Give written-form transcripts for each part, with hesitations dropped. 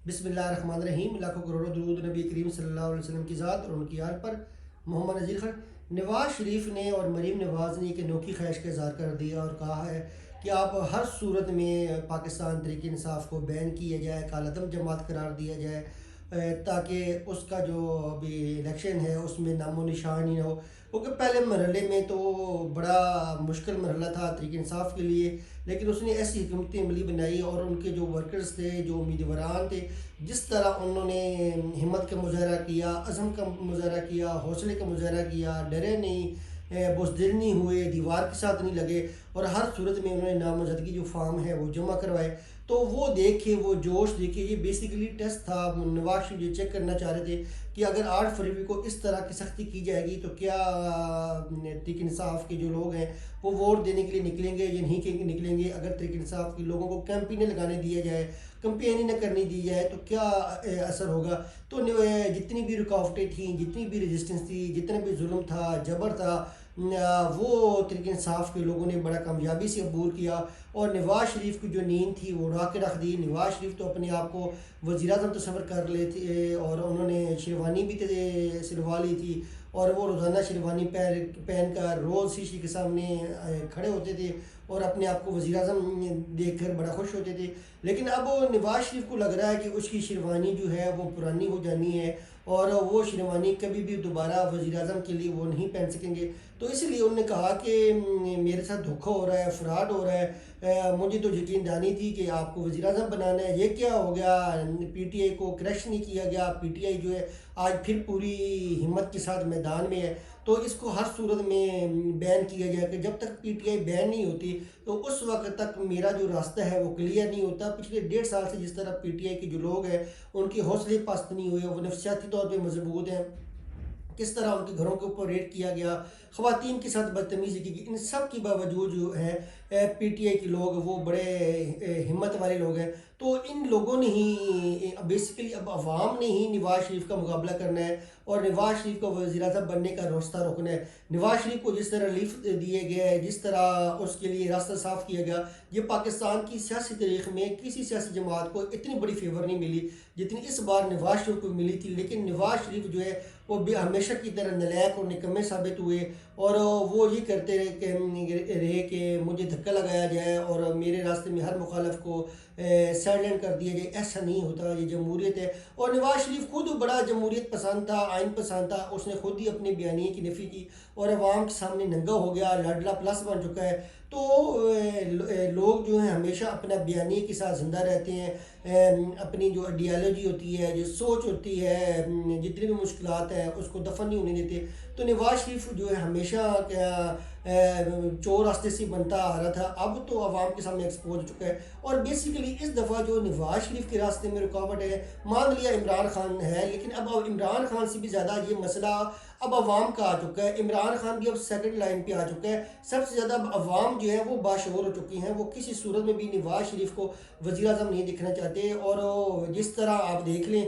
بسم اللہ الرحمن الرحیم. لاکھوں کروڑوں درود نبی کریم صلی اللہ علیہ وسلم کی ذات اور ان کی آل پر. محمد نذیر خان. نواز شریف نے اور مریم نواز نے ایک انوکھی خواہش کا اظہار کر دیا اور کہا ہے کہ آپ ہر صورت میں پاکستان تحریک انصاف کو بین کیا جائے، کالعدم جماعت قرار دیا جائے، تاکہ اس کا جو ابھی الیکشن ہے اس میں نام و نشان ہی نہ ہو. کیونکہ پہلے مرحلے میں تو بڑا مشکل مرحلہ تھا تحریک انصاف کے لیے، لیکن اس نے ایسی حکمت عملی بنائی اور ان کے جو ورکرز تھے، جو امیدواران تھے، جس طرح انہوں نے ہمت کا مظاہرہ کیا، عزم کا مظاہرہ کیا، حوصلے کا مظاہرہ کیا، ڈرے نہیں، بزدل نہیں ہوئے، دیوار کے ساتھ نہیں لگے، اور ہر صورت میں انہوں نے نامزدگی جو فارم ہے وہ جمع کروائے. تو وہ دیکھے، وہ جوش دیکھے. یہ بیسیکلی ٹیسٹ تھا. نواز شریف یہ چیک کرنا چاہ رہے تھے کہ اگر 8 فروری کو اس طرح کی سختی کی جائے گی تو کیا تحریک انصاف کے جو لوگ ہیں وہ ووٹ دینے کے لیے نکلیں گے یا نہیں کہ نکلیں گے. اگر تحریک انصاف کے لوگوں کو کیمپینیں لگانے دیا جائے، کمپینی نہ کرنے دی جائے تو کیا اثر ہوگا. تو جتنی بھی رکاوٹیں تھیں، جتنی بھی ریزسٹنس تھی، جتنا بھی ظلم تھا، جبر تھا، وہ تحریک انصاف کے لوگوں نے بڑا کامیابی سے عبور کیا اور نواز شریف کی جو نیند تھی وہ اڑا کے رکھ دی. نواز شریف تو اپنے آپ کو وزیر اعظم تصور کر لیتے اور انہوں نے شیروانی بھی سلوا لی تھی اور وہ روزانہ شیروانی پہن کر روز شیشے کے سامنے کھڑے ہوتے تھے اور اپنے آپ کو وزیر اعظم دیکھ کر بڑا خوش ہوتے تھے. لیکن اب نواز شریف کو لگ رہا ہے کہ اس کی شیروانی جو ہے وہ پرانی ہو جانی ہے اور وہ شیروانی کبھی بھی دوبارہ وزیر اعظم کے لیے وہ نہیں پہن سکیں گے. تو اس لیے انہوں نے کہا کہ میرے ساتھ دھوکہ ہو رہا ہے، فراڈ ہو رہا ہے، مجھے تو یقین دانی تھی کہ آپ کو وزیر اعظم بنانا ہے. یہ کیا ہو گیا؟ پی ٹی آئی کو کریش نہیں کیا گیا. پی ٹی آئی جو ہے آج پھر پوری ہمت کے ساتھ میدان میں ہے. تو اس کو ہر صورت میں بین کیا جائے کہ جب تک پی ٹی آئی بین نہیں ہوتی تو اس وقت تک میرا جو راستہ ہے وہ کلیئر نہیں ہوتا. پچھلے 1.5 سال سے جس طرح پی ٹی آئی کے جو لوگ ہیں ان کی حوصلے پست نہیں ہوئے، وہ نفسیاتی طور پہ مضبوط ہیں، کس طرح ان کے گھروں کے اوپر ریڈ کیا گیا، خواتین کے ساتھ بدتمیزی کی گئی، ان سب کی باوجود جو ہے پی ٹی آئی کے لوگ وہ بڑے ہمت والے لوگ ہیں. تو ان لوگوں نے ہی بیسیکلی اب عوام نے ہی نواز شریف کا مقابلہ کرنا ہے اور نواز شریف کو وزیر اعظم بننے کا راستہ روکنا ہے. نواز شریف کو جس طرح ریلیف دیے گئے، جس طرح اس کے لیے راستہ صاف کیا گیا، یہ پاکستان کی سیاسی تاریخ میں کسی سیاسی جماعت کو اتنی بڑی فیور نہیں ملی جتنی اس بار نواز شریف کو ملی تھی. لیکن نواز شریف جو ہے وہ ہمیشہ کی طرح نالاک اور نکمے ثابت ہوئے اور وہ یہ کرتے رہے کہ مجھے دھکا لگایا جائے اور میرے راستے میں ہر مخالف کو سائلنٹ کر دیا جائے. ایسا نہیں ہوتا، یہ جمہوریت ہے. اور نواز شریف خود بڑا جمہوریت پسند تھا، آئین پسند تھا. اس نے خود ہی اپنے بیانیے کی نفی کی اور عوام کے سامنے ننگا ہو گیا، لاڈلا پلس بن چکا ہے. تو لوگ جو ہیں ہمیشہ اپنا بیانیے کے ساتھ زندہ رہتے ہیں. اپنی جو آئیڈیالوجی ہوتی ہے، جو سوچ ہوتی ہے، جتنی بھی مشکلات ہیں اس کو دفن نہیں ہونے دیتے. تو نواز شریف جو ہے ہمیشہ چور راستے سے بنتا آ رہا تھا، اب تو عوام کے سامنے ایکسپوز ہو چکا ہے. اور بیسیکلی اس دفعہ جو نواز شریف کے راستے میں رکاوٹ ہے، مان لیا عمران خان ہے، لیکن اب عمران خان سے بھی زیادہ یہ مسئلہ اب عوام کا آ چکا ہے. عمران خان بھی اب سیکنڈ لائن پہ آ چکا ہے. سب سے زیادہ اب عوام جو ہے وہ باشعور ہو چکی ہیں. وہ کسی صورت میں بھی نواز شریف کو وزیر اعظم نہیں دیکھنا چاہتے. اور جس طرح آپ دیکھ لیں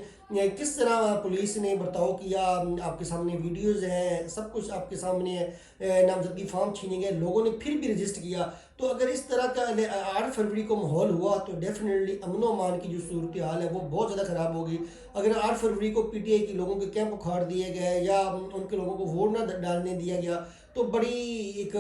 کس طرح پولیس نے برتاؤ کیا، آپ کے سامنے ویڈیوز ہیں، سب کچھ آپ کے سامنے ہے. نامزدگی فارم چھینے گئے، لوگوں نے پھر بھی رجسٹ کیا. تو اگر اس طرح کا 8 فروری کو ماحول ہوا تو ڈیفینیٹلی امن و امان کی جو صورتحال ہے وہ بہت زیادہ خراب ہوگی. اگر 8 فروری کو پی ٹی آئی کے لوگوں کے کیمپ اکھاڑ دیے گئے یا ان کے لوگوں کو ووٹ نہ ڈالنے دیا گیا تو بڑی ایک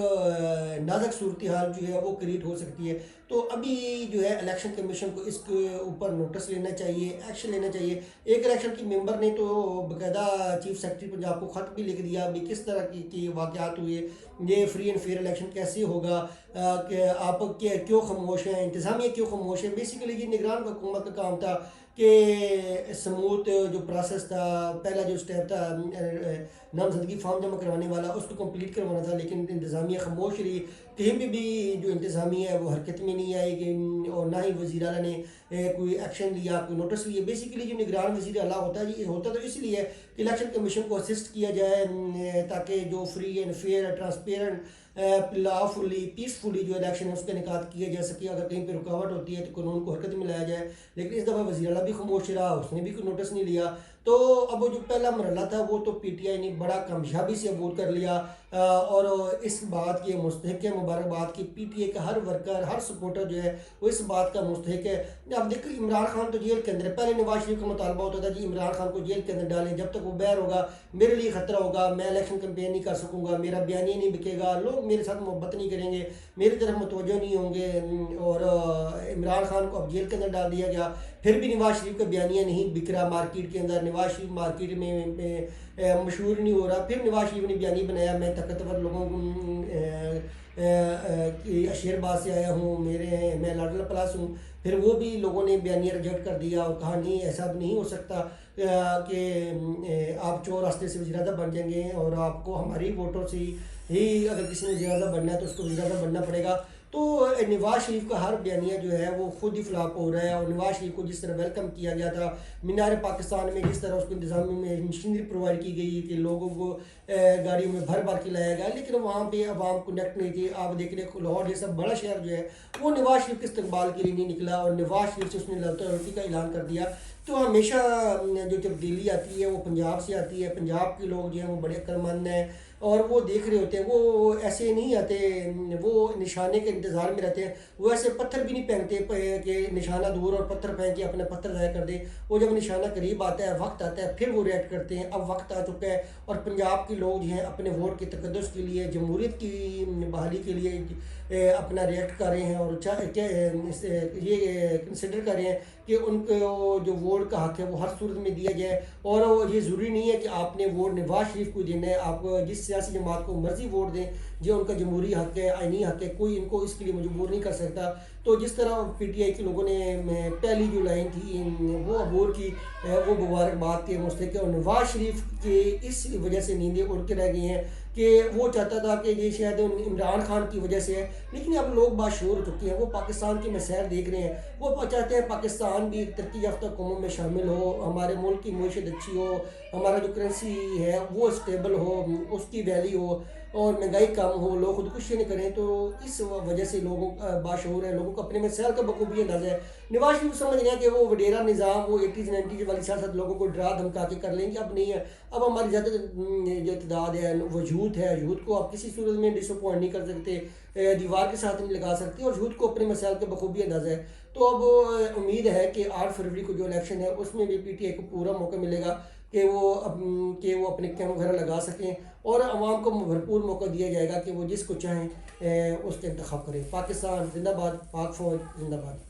نازک صورتحال جو ہے وہ کریٹ ہو سکتی ہے. تو ابھی جو ہے الیکشن کمیشن کو اس کے اوپر نوٹس لینا چاہیے، ایکشن لینا چاہیے. ایک الیکشن کی ممبر نے تو باقاعدہ چیف سیکرٹری پنجاب کو خط بھی لکھ دیا بھی کس طرح کی واقعات ہوئے، یہ فری اینڈ فیئر الیکشن کیسے ہوگا، کہ آپ کیوں خاموش ہیں، انتظامیہ کیوں خاموش ہے. بیسیکلی یہ نگران حکومت کا کام تھا کہ سموتھ جو پروسیس تھا، پہلا جو سٹیپ تھا نامزدگی فارم جمع کروانے والا، اس کو کمپلیٹ کروانا تھا. لیکن انتظامیہ خاموش رہی، کہیں پہ بھی جو انتظامیہ ہے وہ حرکت میں نہیں آئے گی اور نہ ہی وزیر اعلیٰ نے کوئی ایکشن لیا، کوئی نوٹس لیا. بیسیکلی جو نگران وزیر اعلیٰ ہوتا ہے یہ ہوتا تو اس لیے کہ الیکشن کمیشن کو اسسٹ کیا جائے تاکہ جو free and fair, transparent, lawfully, peacefully جو الیکشن ہے اس کا انعقاد کیا جا سکے. اگر کہیں پہ رکاوٹ ہوتی ہے تو قانون کو حرکت میں لایا جائے. لیکن اس دفعہ وزیر اعلیٰ بھی خاموش رہا، اس نے بھی کوئی نوٹس نہیں لیا. تو اب وہ جو پہلا مرحلہ تھا وہ تو پی ٹی آئی نے بڑا کامیابی سے عبور کر لیا، اور اس بات کے مستحق ہے مبارکباد کی پی ٹی آئی کا ہر ورکر، ہر سپورٹر جو ہے وہ اس بات کا مستحق ہے۔ اب دیکھیں عمران خان تو جیل کے اندر ہے، پہلے نواز شریف کا مطالبہ ہوتا تھا جی عمران خان کو جیل کے اندر ڈالیں، جب تک وہ باہر ہوگا میرے لیے خطرہ ہوگا، میں الیکشن کمپین نہیں کر سکوں گا، میرا بیانیہ نہیں بکے گا، لوگ میرے ساتھ محبت نہیں کریں گے، میری طرف متوجہ نہیں ہوں گے، اور عمران خان کو اب جیل کے اندر ڈال دیا گیا۔ پھر بھی نواز شریف کا بیانیہ نہیں بک رہا مارکیٹ کے اندر، نواز شریف مارکیٹ میں مشہور نہیں ہو رہا۔ پھر نواز شریف نے بیانیہ بنایا میں طاقتور لوگوں کی اشیر باز سے آیا ہوں، میں لاڈلا پلاس ہوں۔ پھر وہ بھی لوگوں نے بیانیہ ریجیکٹ کر دیا اور کہا نہیں ایسا نہیں ہو سکتا کہ آپ چور راستے سے وزیر اعظم بن جائیں گے، اور آپ کو ہماری ووٹوں سے ہی اگر کسی نے وزیر اعظم بننا ہے تو اس کو وزیر اعظم بننا پڑے گا۔ تو نواز شریف کا ہر بیانیہ جو ہے وہ خود ہی فلاپ ہو رہا ہے، اور نواز شریف کو جس طرح ویلکم کیا گیا تھا مینار پاکستان میں، جس طرح اس کو انتظامیہ میں مشینری پرووائڈ کی گئی کہ لوگوں کو گاڑیوں میں بھر بھر کے لایا گیا، لیکن وہاں پہ عوام کنیکٹ نہیں تھی۔ آپ دیکھ رہے لاہور جیسا بڑا شہر جو ہے وہ نواز شریف کے استقبال کے لیے نہیں نکلا، اور نواز شریف سے اس نے لوٹی کا اعلان کر دیا۔ تو ہمیشہ جو تبدیلی آتی ہے وہ پنجاب سے آتی ہے، پنجاب کے لوگ جو ہیں وہ بڑے عقلمند ہیں، اور وہ دیکھ رہے ہوتے ہیں، وہ ایسے نہیں آتے، وہ نشانے کے انتظار میں رہتے ہیں، وہ ایسے پتھر بھی نہیں پھینکتے کہ نشانہ دور اور پتھر پھینک کے اپنا پتھر ضائع کر دے۔ وہ جب نشانہ قریب آتا ہے، وقت آتا ہے، پھر وہ ریئیکٹ کرتے ہیں۔ اب وقت آ چکا ہے، اور پنجاب کے لوگ جو ہیں اپنے ووٹ کے تقدس کے لیے، جمہوریت کی بحالی کے لیے اپنا ریئیکٹ کر رہے ہیں، اور یہ کنسیڈر کر رہے ہیں کہ ان کو جو ووٹ کا حق ہے وہ ہر صورت میں دیا جائے، اور یہ ضروری نہیں ہے کہ آپ نے ووٹ نواز شریف کو دینا ہے، آپ جس سیاسی جماعت کو مرضی ووٹ دیں، جو ان کا جمہوری حق ہے، آئینی حق ہے، کوئی ان کو اس کے لیے مجبور نہیں کر سکتا۔ تو جس طرح پی ٹی آئی کے لوگوں نے پہلی جو لائن تھی وہ عبور کی، وہ مبارکباد کے مستحق ہے، اور نواز شریف کے اس وجہ سے نیندیں اڑ کے رہ گئی ہیں کہ وہ چاہتا تھا کہ یہ شاید عمران خان کی وجہ سے ہے، لیکن اب لوگ باشعور ہو چکے ہیں، وہ پاکستان کی مسائل دیکھ رہے ہیں، وہ چاہتے ہیں پاکستان بھی ترقی یافتہ قوموں میں شامل ہو، ہمارے ملک کی معیشت اچھی ہو، ہمارا جو کرنسی ہے وہ اسٹیبل ہو، اس کی ویلیو ہو، اور مہنگائی کم ہو، لوگ خودکشی نہیں کریں۔ تو اس وجہ سے لوگوں باشعور ہیں، لوگوں کو اپنے مسائل کا بخوبی اندازہ ہے۔ نواز شریف سمجھ رہے ہیں کہ وہ وڈیرا نظام، وہ 80s 90s والی سیاست لوگوں کو ڈرا دھمکا کے کر لیں گے، اب نہیں ہے۔ اب ہماری زیادہ جو تعداد ہے وہ یوتھ ہے، یوتھ کو آپ کسی صورت میں ڈس اپوائنٹ نہیں کر سکتے، دیوار کے ساتھ نہیں لگا سکتے، اور یوتھ کو اپنے مسائل کا بخوبی اندازہ ہے۔ تو اب امید ہے کہ 8 فروری کو جو الیکشن ہے اس میں بھی پی ٹی آئی کو پورا موقع ملے گا کہ وہ اپنے کیمپ وغیرہ لگا سکیں، اور عوام کو بھرپور موقع دیا جائے گا کہ وہ جس کو چاہیں اس کا انتخاب کریں۔ پاکستان زندہ باد، پاک فوج زندہ باد۔